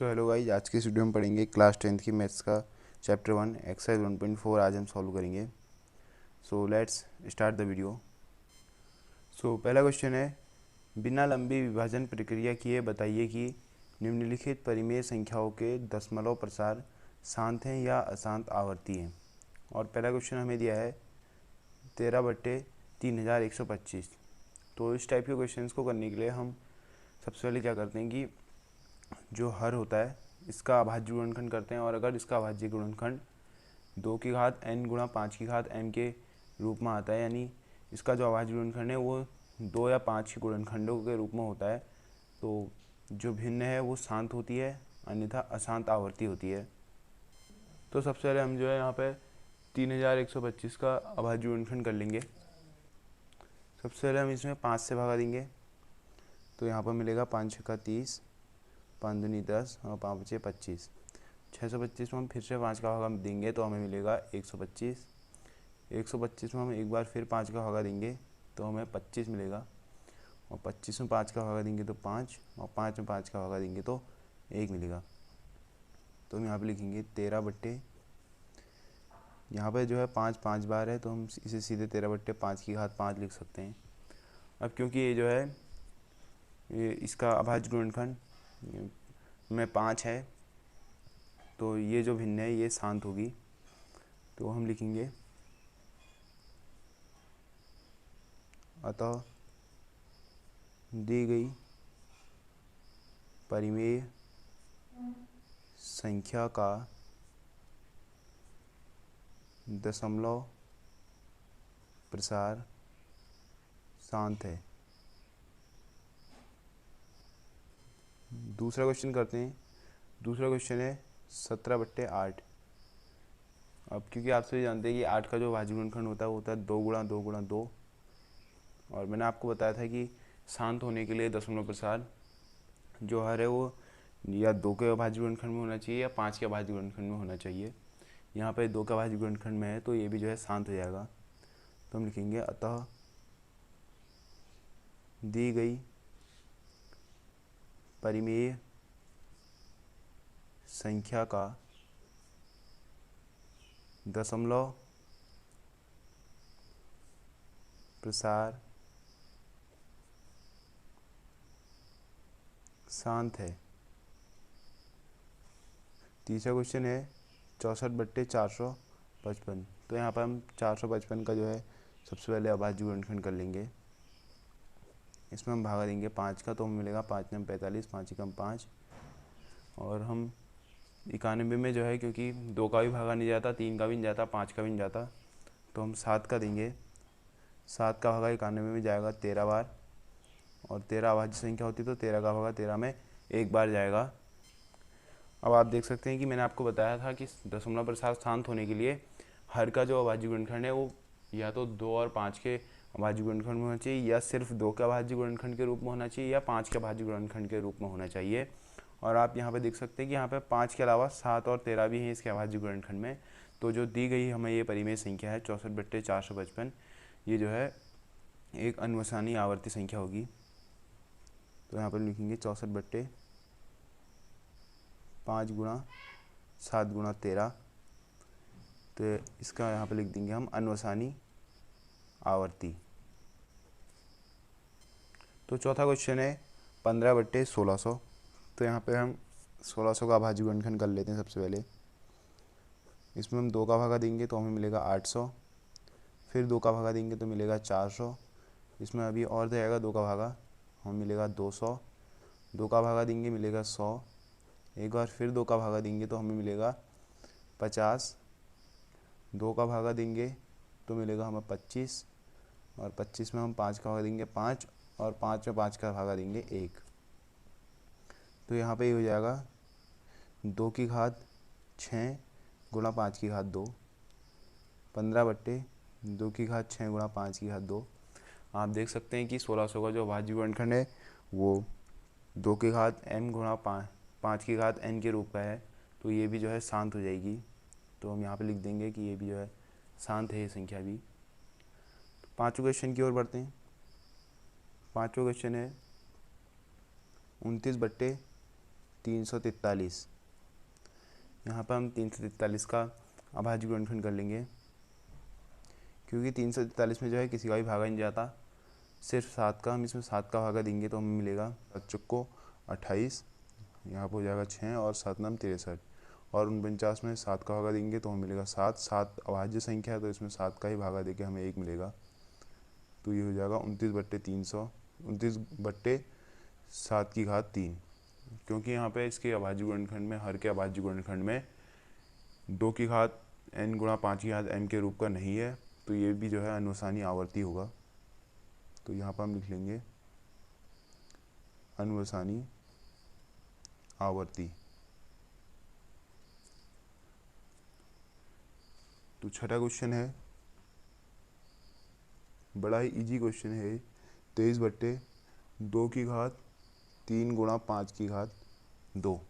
Hello guys, आज की इस वीडियो में पढ़ेंगे क्लास 10th की मैथ्स का चैप्टर 1 एक्सरसाइज 1.4 आज हम सॉल्व करेंगे। So let's start the video. पहला क्वेश्चन है, बिना लंबी विभाजन प्रक्रिया किए बताइए कि निम्नलिखित परिमेय संख्याओं के दशमलव प्रसार शांत हैं या अशांत आवर्ती हैं। और पहला क्वेश्चन हमें दिया है 13/3125। तो इस टाइप के क्वेश्चंस को करने के लिए हम सबसे पहले क्या करते हैं कि जो हर होता है इसका अभाज्य गुणनखंड करते हैं। और अगर इसका अभाज्य गुणनखंड 2 की घात n गुणा 5 की घात m के रूप में आता है, यानी इसका जो अभाज्य गुणनखंड है वो 2 या 5 के गुणनखंडों के रूप में होता है, तो जो भिन्न है वो शांत होती है, अन्यथा अशांत आवर्ती होती है। तो सबसे पहले हम जो है यहाँ पे 3125 का अभाज्य गुणनखंड कर लेंगे। सबसे पहले हम इसमें 5 से भागा देंगे, तो यहाँ पर मिलेगा 5 छक्का 30, 5 दूनी 10 और 5 बचे 25। 625 में हम फिर से 5 का भागा देंगे तो हमें मिलेगा 125। 125 में हम एक बार फिर 5 का भागा देंगे तो हमें 25 मिलेगा। और 25 में 5 का भागा देंगे तो 5, और 5 में 5 का भागा देंगे तो 1 मिलेगा। तो हम यहाँ पे लिखेंगे 13/, यहाँ पे जो है 5 5 बार है तो हम इसे सीधे 13/5 की घात 5 लिख सकते हैं। अब क्योंकि ये जो है ये इसका अभाज्य गुणनखंड में 5 है, तो ये जो भिन्न है ये शांत होगी। तो हम लिखेंगे अतः दी गई परिमेय संख्या का दशमलव प्रसार शांत है। दूसरा क्वेश्चन करते हैं। दूसरा क्वेश्चन है 17/8। अब क्योंकि आप सभी जानते हैं कि 8 का जो अभाज्य गुणनखंड होता है वो होता है 2 गुणा 2 गुणा 2। और मैंने आपको बताया था कि शांत होने के लिए दशमलव प्रसार जो हर है वो या 2 के अभाज्य गुणनखंड में होना चाहिए या 5 के अभाज्य गुणनखंड में होना चाहिए। यहाँ पे 2 का अभाज्य गुणनखंड में है तो ये भी जो है शांत हो जाएगा। तो हम लिखेंगे अतः दी गई परिमेय संख्या का दशमलव प्रसार शांत है। तीसरा क्वेश्चन है 64/455। तो यहाँ पर हम 455 का जो है सबसे पहले अभाज्य गुणनखंड कर लेंगे। इसमें हम भागा देंगे 5 का, तो हमें मिलेगा 5 9 45, 5 एकम 5। और हम 91 में जो है क्योंकि 2 का भी भागा नहीं जाता, 3 का भी नहीं जाता, 5 का भी नहीं जाता, तो हम 7 का देंगे। 7 का भागा 91 में जाएगा 13 बार, और 13 अभाज्य संख्या होती तो 13 का भागा 13 में एक बार जाएगा। अब आप देख सकते हैं कि मैंने आपको बताया था कि दशमलव प्रसार शांत होने के लिए हर का जो अभाज्य गुणनखंड है वो या तो 2 और 5 के अभाज्य गुणनखंड में होना चाहिए, या सिर्फ 2 के अभाज्य गुणनखंड के रूप में होना चाहिए, या 5 के अभाज्य गुणनखंड के रूप में होना चाहिए। और आप यहाँ पे देख सकते हैं कि यहाँ पे 5 के अलावा 7 और 13 भी हैं इसके अभाज्य गुणनखंड में। तो जो दी गई हमें ये परिमेय संख्या है 64/455, ये जो है एक अनुवसानी आवर्ती संख्या होगी। तो यहाँ पर लिखेंगे 64/5 गुणा 7 गुणा 13। तो इसका यहाँ पर लिख देंगे हम अनुवसानी आवर्ती। तो चौथा क्वेश्चन है 15/1600। तो यहाँ पे हम 1600 का अभाज्य गुणनखंड कर लेते हैं। सबसे पहले इसमें हम 2 का भागा देंगे तो हमें मिलेगा 800, फिर 2 का भागा देंगे तो मिलेगा 400। इसमें अभी और जाएगा 2 का भागा, हमें मिलेगा 200। 2 का भागा देंगे मिलेगा 100, एक बार फिर 2 का भागा देंगे तो हमें मिलेगा 50। 2 का भागा देंगे तो मिलेगा हमें 25, और 25 में हम 5 का भागा देंगे 5, और 5 में 5 का भागा देंगे 1। तो यहाँ पे ये हो जाएगा 2 की घात 6 गुणा 5 की घात 2, 15/2 की घात 6 गुणा 5 की घात 2। आप देख सकते हैं कि 1600 का जो अभाज्य गुणनखंड है वो 2 की घात m गुणा 5 की घात n के रूप का है, तो ये भी जो है शांत हो जाएगी। तो हम यहाँ पे लिख देंगे कि ये भी जो है शांत है ये संख्या भी। तो पाँचवें क्वेश्चन की ओर बढ़ते हैं। पाँचवा क्वेश्चन है 343। यहाँ पर हम 343 का अभाज्य गुणनखंड कर लेंगे, क्योंकि 343 में जो है किसी का भी भागा नहीं जाता, सिर्फ 7 का। हम इसमें 7 का भागा देंगे तो हमें मिलेगा 7 चौको 28, यहाँ पर हो जाएगा 6 और 7 नाम 63, और 49 में 7 का भागा देंगे तो हमें मिलेगा 7। 7 अभाज्य संख्या है तो इसमें 7 का ही भागा देके हमें 1 मिलेगा, तो ये हो जाएगा 29/300, क्योंकि यहाँ पे इसके अभाज्य गुणनखंड में, हर के अभाज्य गुणनखंड में 2 की घात n गुणा 5 की घात m के रूप का नहीं है, तो ये भी जो है अनुसानी आवर्ती होगा। तो यहाँ पर हम लिख लेंगे अनुसानी आवर्ती। तो छठा क्वेश्चन है, बड़ा ही इजी क्वेश्चन है, 23/2 की घात 3 गुणा 5 की घात 2।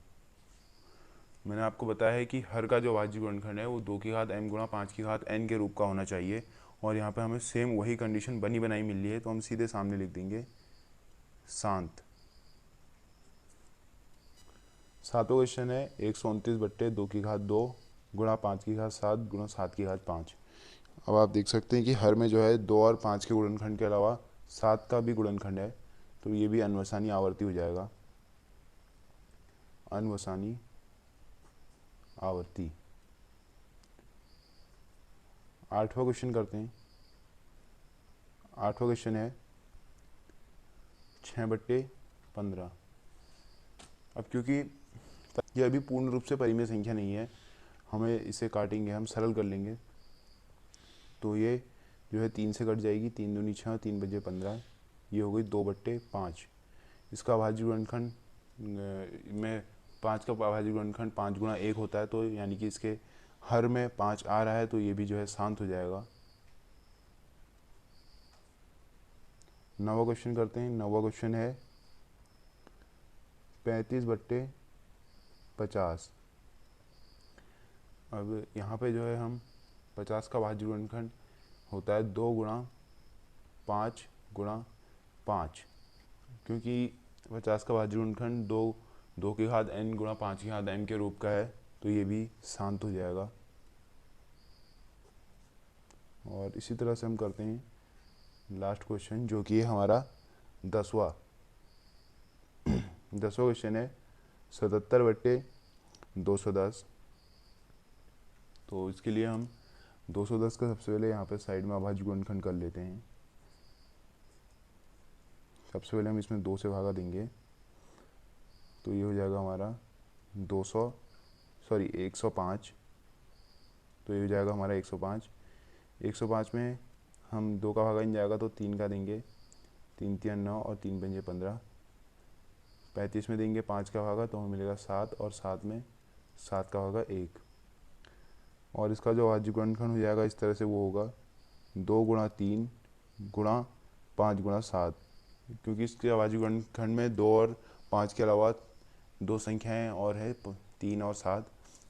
मैंने आपको बताया है कि हर का जो अभाज्य गुणनखंड है वो 2 की घात m गुणा 5 की घात n के रूप का होना चाहिए, और यहाँ पे हमें सेम वही कंडीशन बनी बनाई मिल रही है, तो हम सीधे सामने लिख देंगे शांत। सातवां क्वेश्चन है 129/2 की घात 2 गुणा 5 की घात 7 गुणा 7 की घात 5। अब आप देख सकते हैं कि हर में जो है 2 और 5 के गुणनखंड के अलावा 7 का भी गुणनखंड है, तो ये भी अनुसानी आवर्ती हो जाएगा, अनुसानी आवर्ती। आठवां क्वेश्चन करते हैं। आठवां क्वेश्चन है 6/15। अब क्योंकि ये अभी पूर्ण रूप से परिमेय संख्या नहीं है, हमें इसे काटेंगे, हम सरल कर लेंगे, तो ये जो है 3 से कट जाएगी, 3 दूनी 6, 3 बजे 15, ये हो गई 2/5। इसका अभाज्य गुणनखंड में 5 का अभाज्य गुणनखंड 5 गुणा 1 होता है, तो यानी कि इसके हर में 5 आ रहा है, तो ये भी जो है शांत हो जाएगा। नौवां क्वेश्चन करते हैं। नौवां क्वेश्चन है 35/50। अब यहाँ पे जो है हम 50 का अभाज्य गुणनखंड होता है 2 गुणा 5 गुणा 5, क्योंकि 50 का अभाज्य गुणनखंड 2 की घात n गुणा 5 की घात m के रूप का है, तो ये भी शांत हो जाएगा। और इसी तरह से हम करते हैं लास्ट क्वेश्चन, जो कि है हमारा 10वां। 10वां क्वेश्चन है 77/210। तो इसके लिए हम 210 का सबसे पहले यहाँ पे साइड में अभाज्य गुणनखंड कर लेते हैं। सबसे पहले हम इसमें 2 से भागा देंगे, तो ये हो जाएगा हमारा 105। तो ये हो जाएगा हमारा 105। 105 में हम 2 का भागा नहीं जाएगा तो 3 का देंगे, 3 3 9 और 3 पंजे 15। 35 में देंगे 5 का भागा तो हमें मिलेगा 7, और 7 में 7 का भागा 1। और इसका जो अभाज्य गुणनखंड हो जाएगा इस तरह से, वो होगा 2 गुणा 3 गुणा 5 गुणा 7, क्योंकि इसके अभाज्य गुणनखंड में 2 और 5 के अलावा 2 संख्याएं और है 3 और 7,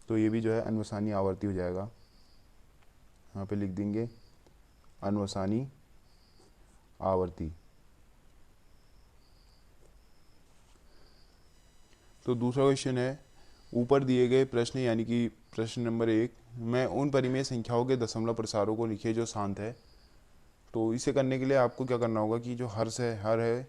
तो ये भी जो है अनुसानी आवर्ती हो जाएगा। यहाँ पे लिख देंगे अनुसानी आवर्ती। तो दूसरा क्वेश्चन है, ऊपर दिए गए प्रश्न यानी कि प्रश्न नंबर 1 में उन परिमेय संख्याओं के दशमलव प्रसारों को लिखिए जो शांत है। तो इसे करने के लिए आपको क्या करना होगा कि जो हर है,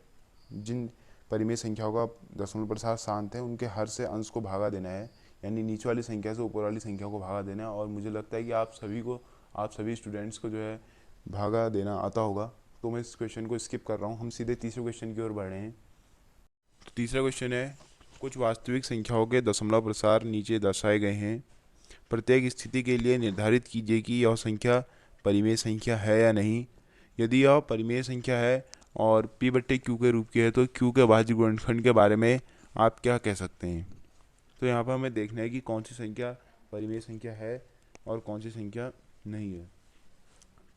जिन परिमेय संख्याओं का दशमलव प्रसार शांत है उनके हर से अंश को भागा देना है, यानी नीचे वाली संख्या से ऊपर वाली संख्या को भागा देना है। और मुझे लगता है कि आप सभी स्टूडेंट्स को जो है भागा देना आता होगा, तो मैं इस क्वेश्चन को स्किप कर रहा हूँ। हम सीधे तीसरे क्वेश्चन की ओर बढ़ रहे हैं। तो तीसरा क्वेश्चन है, कुछ वास्तविक संख्याओं के दशमलव प्रसार नीचे दर्शाए गए हैं। प्रत्येक स्थिति के लिए निर्धारित कीजिए कि यह संख्या परिमेय संख्या है या नहीं। यदि यह परिमेय संख्या है और P/Q के रूप की है, तो Q के अभाज्य गुणनखंड के बारे में आप क्या कह सकते हैं। तो यहाँ पर हमें देखना है कि कौन सी संख्या परिमेय संख्या है और कौन सी संख्या नहीं है।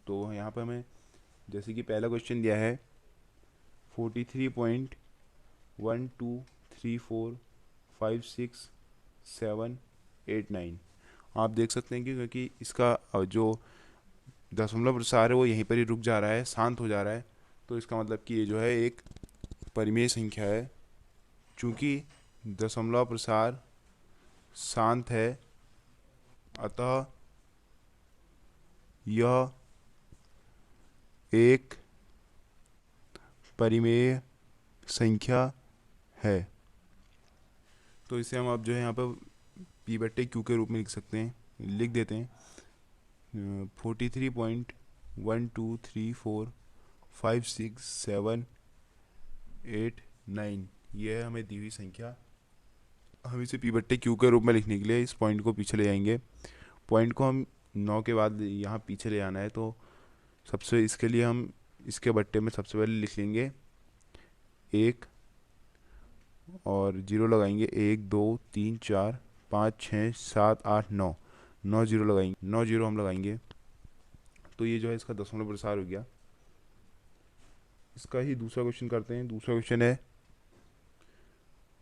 तो यहाँ पर हमें जैसे कि पहला क्वेश्चन दिया है 43.12345678 आप देख सकते हैं कि क्योंकि इसका जो दशमलव प्रसार है वो यहीं पर ही रुक जा रहा है, शांत हो जा रहा है, तो इसका मतलब कि ये जो है एक परिमेय संख्या है। चूँकि दशमलव प्रसार शांत है, अतः यह एक परिमेय संख्या है। तो इसे हम अब जो है यहाँ पर P/Q के रूप में लिख सकते हैं, लिख देते हैं 43.12345678 ये है हमें दी हुई संख्या। हम इसे P/Q के रूप में लिखने के लिए इस पॉइंट को पीछे ले जाएंगे। पॉइंट को हम 9 के बाद यहाँ पीछे ले जाना है, तो सबसे इसके लिए हम इसके बट्टे में सबसे पहले लिख लेंगे 1 और 0 लगाएंगे। 1 2 3 4 5 6 7 8 9 9 0 लगाएंगे, 9 0 हम लगाएंगे। तो ये जो है इसका दशमलव प्रसार हो गया। इसका ही दूसरा क्वेश्चन करते हैं। दूसरा क्वेश्चन है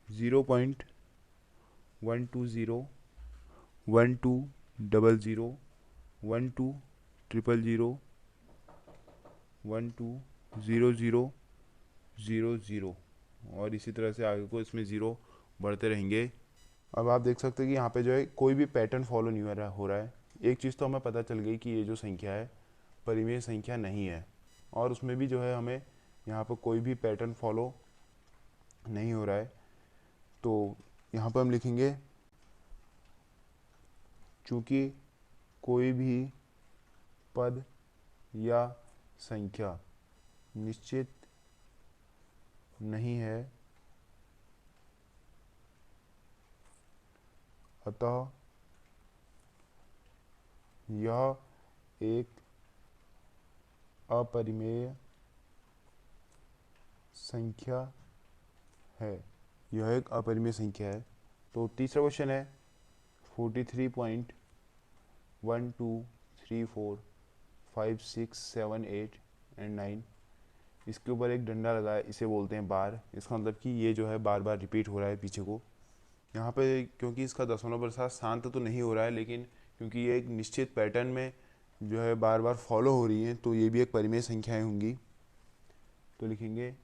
0.120 1200 1200 12000000 और इसी तरह से आगे को इसमें ज़ीरो बढ़ते रहेंगे। अब आप देख सकते हैं कि यहाँ पे जो है कोई भी पैटर्न फॉलो नहीं हो रहा है। एक चीज़ तो हमें पता चल गई कि ये जो संख्या है परिमेय संख्या नहीं है, और उसमें भी जो है हमें यहाँ पर कोई भी पैटर्न फॉलो नहीं हो रहा है। तो यहाँ पर हम लिखेंगे चूँकि कोई भी पद या संख्या निश्चित नहीं है, अतः यह एक अपरिमेय संख्या है। यह एक अपरिमेय संख्या है। तो तीसरा क्वेश्चन है 43.12345678 एंड 9। इसके ऊपर एक डंडा लगा है, इसे बोलते हैं बार। इसका मतलब कि ये जो है बार बार रिपीट हो रहा है पीछे को। यहाँ पे क्योंकि इसका दशमलव प्रसार शांत तो नहीं हो रहा है, लेकिन क्योंकि ये एक निश्चित पैटर्न में जो है बार बार फॉलो हो रही हैं, तो ये भी एक परिमेय संख्याएं होंगी। तो लिखेंगे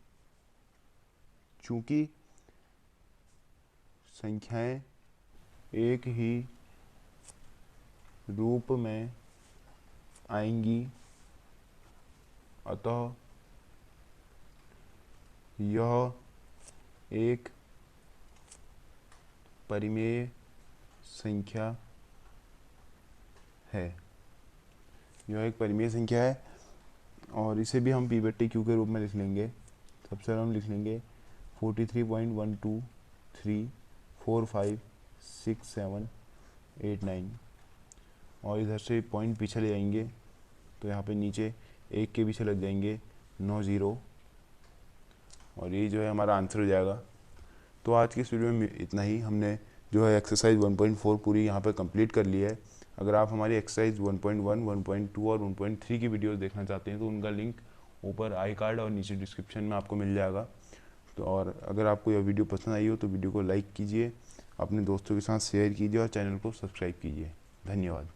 चूँकि संख्याएं एक ही रूप में आएंगी, अतः यह एक परिमेय संख्या है। यह एक परिमेय संख्या है, और इसे भी हम P/Q के रूप में लिख लेंगे। सबसे पहले हम लिख लेंगे 43.123456789 और इधर से पॉइंट पीछे ले जाएंगे, तो यहाँ पे नीचे एक के पीछे लग जाएंगे 9 0, और ये जो है हमारा आंसर हो जाएगा। तो आज की इस वीडियो में इतना ही। हमने जो है एक्सरसाइज 1.4 पूरी यहाँ पे कंप्लीट कर ली है। अगर आप हमारी एक्सरसाइज 1.1, 1.2 और 1.3 की वीडियोस देखना चाहते हैं तो उनका लिंक ऊपर आई कार्ड और नीचे डिस्क्रिप्शन में आपको मिल जाएगा। तो और अगर आपको यह वीडियो पसंद आई हो तो वीडियो को लाइक कीजिए, अपने दोस्तों के साथ शेयर कीजिए और चैनल को सब्सक्राइब कीजिए। धन्यवाद।